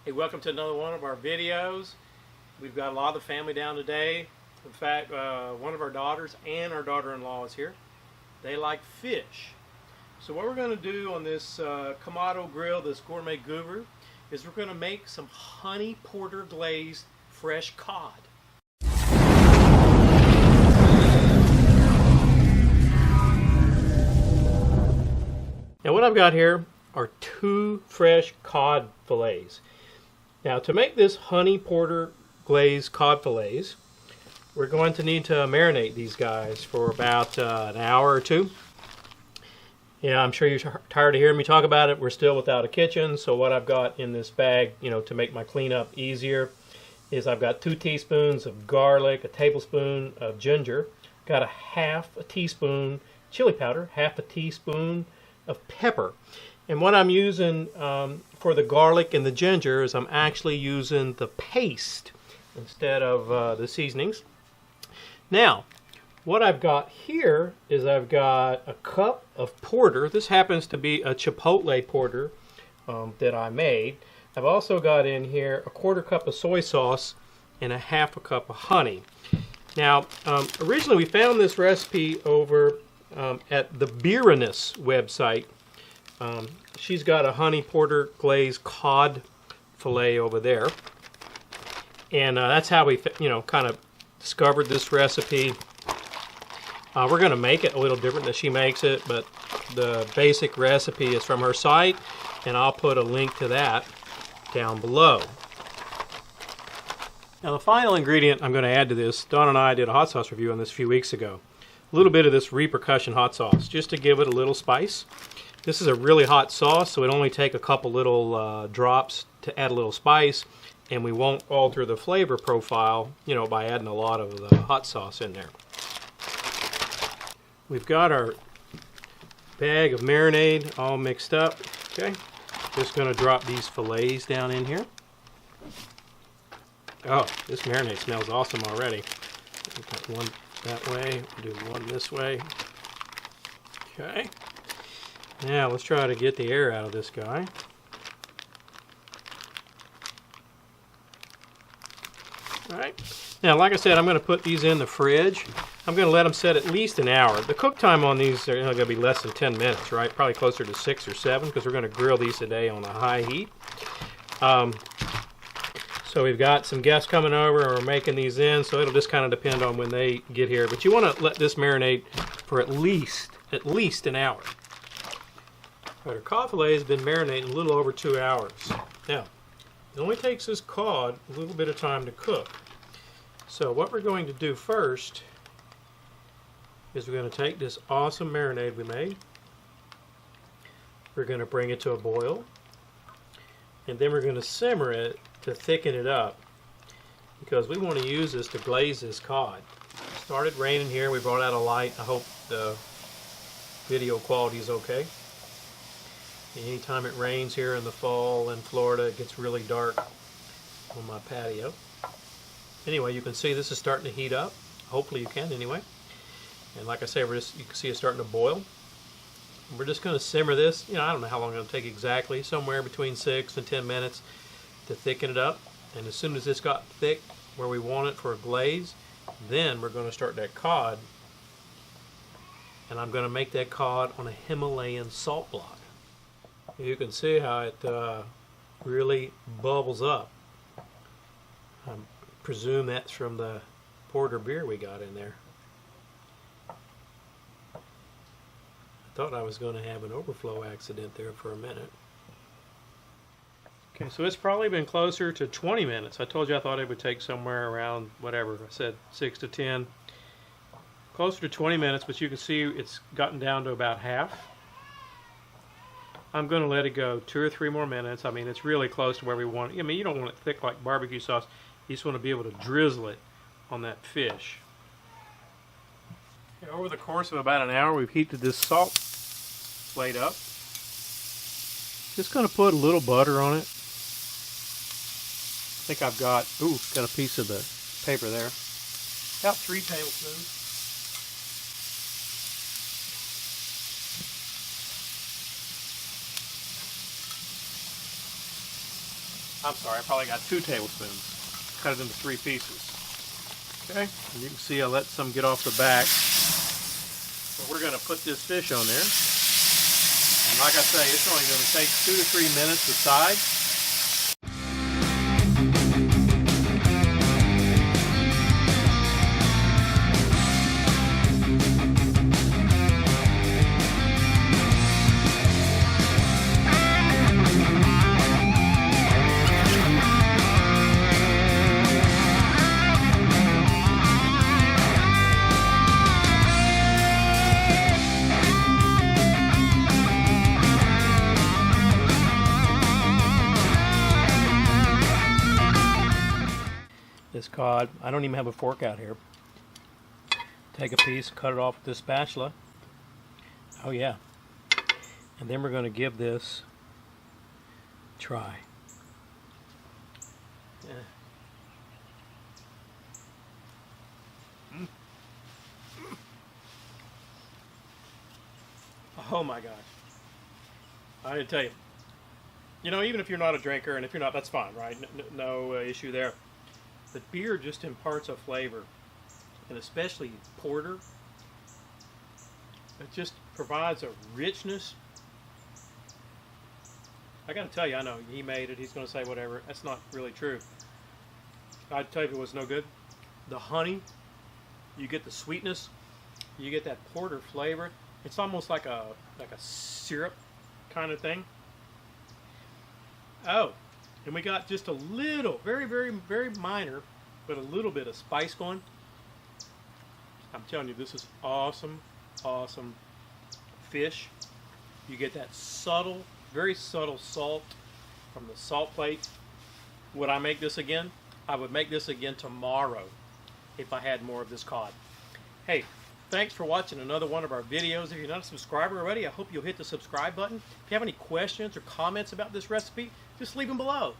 Hey, welcome to another one of our videos. We've got a lot of the family down today. In fact, one of our daughters and our daughter-in-law is here. They like fish. So what we're going to do on this Kamado grill, this Gourmet Guru, is we're going to make some Honey-Porter Glazed fresh cod. Now what I've got here are 2 fresh cod fillets. Now to make this Honey-Porter Glazed Cod Fillets, we're going to need to marinate these guys for about an hour or 2. Yeah, I'm sure you're tired of hearing me talk about it. We're still without a kitchen, so what I've got in this bag, to make my cleanup easier, is I've got 2 teaspoons of garlic, a tablespoon of ginger, got a half a teaspoon chili powder, half a teaspoon of pepper. And what I'm using for the garlic and the ginger is I'm actually using the paste instead of the seasonings. Now, what I've got here is I've got a cup of porter. This happens to be a chipotle porter that I made. I've also got in here a 1/4 cup of soy sauce and a half a cup of honey. Now, originally we found this recipe over at the Beeroness website. She's got a Honey-Porter Glazed Cod Fillet over there. And that's how we, kind of discovered this recipe. We're going to make it a little different than she makes it, but the basic recipe is from her site, and I'll put a link to that down below. Now the final ingredient I'm going to add to this, Dawn and I did a hot sauce review on this a few weeks ago. A little bit of this Reapercussion hot sauce, just to give it a little spice. This is a really hot sauce, so it only take a couple little drops to add a little spice, and we won't alter the flavor profile, by adding a lot of the hot sauce in there. We've got our bag of marinade all mixed up. Okay, just going to drop these fillets down in here. Oh, this marinade smells awesome already. We've got one that way, we'll do one this way. Okay. Now let's try to get the air out of this guy. Alright, now like I said, I'm going to put these in the fridge. I'm going to let them set at least an hour. The cook time on these are going to be less than 10 minutes, right? Probably closer to 6 or 7 because we're going to grill these today on a high heat. So we've got some guests coming over and we're making these in, so it'll just kind of depend on when they get here. But you want to let this marinate for at least an hour. Our cod fillet has been marinating a little over 2 hours. Now, it only takes this cod a little bit of time to cook. So what we're going to do first is we're going to take this awesome marinade we made. We're going to bring it to a boil. And then we're going to simmer it to thicken it up, because we want to use this to glaze this cod. It started raining here. We brought out a light. I hope the video quality is okay. Anytime it rains here in the fall in Florida, it gets really dark on my patio. Anyway, you can see this is starting to heat up. Hopefully you can anyway. And like I say, you can see it starting to boil. We're just going to simmer this. I don't know how long it'll take exactly. Somewhere between 6 and 10 minutes to thicken it up. And as soon as it's got thick where we want it for a glaze, then we're going to start that cod. And I'm going to make that cod on a Himalayan Salt Block. You can see how it really bubbles up. I presume that's from the porter beer we got in there. I thought I was going to have an overflow accident there for a minute. Okay, so it's probably been closer to 20 minutes. I told you I thought it would take somewhere around, whatever, I said 6 to 10. Closer to 20 minutes, but you can see it's gotten down to about half. I'm going to let it go 2 or 3 more minutes. I mean, it's really close to where we want it. You don't want it thick like barbecue sauce. You just want to be able to drizzle it on that fish. Okay, over the course of about an hour, we've heated this salt plate up. Just going to put a little butter on it. I think I've got a piece of the paper there. About 3 tablespoons. I'm sorry, I probably got 2 tablespoons. Cut it into 3 pieces. Okay, and you can see I let some get off the back. So we're going to put this fish on there. And like I say, it's only going to take 2 to 3 minutes to side. This cod, I don't even have a fork out here. Take a piece, cut it off with this spatula. Oh yeah. And then we're going to give this a try. Oh my gosh. I didn't tell you. You know, even if you're not a drinker, and if you're not, that's fine, right? No issue there. But beer just imparts a flavor, and especially porter. It just provides a richness. I gotta tell you, I know he made it. He's gonna say whatever. That's not really true. I'd tell you if it was no good. The honey, you get the sweetness, you get that porter flavor. It's almost like a syrup kind of thing. Oh, and we got just a little, very, very, very minor, but a little bit of spice going. I'm telling you, this is awesome, awesome fish. You get that subtle, very subtle salt from the salt plate. Would I make this again? I would make this again tomorrow if I had more of this cod. Hey, thanks for watching another one of our videos. If you're not a subscriber already, I hope you'll hit the subscribe button. If you have any questions or comments about this recipe, just leave them below.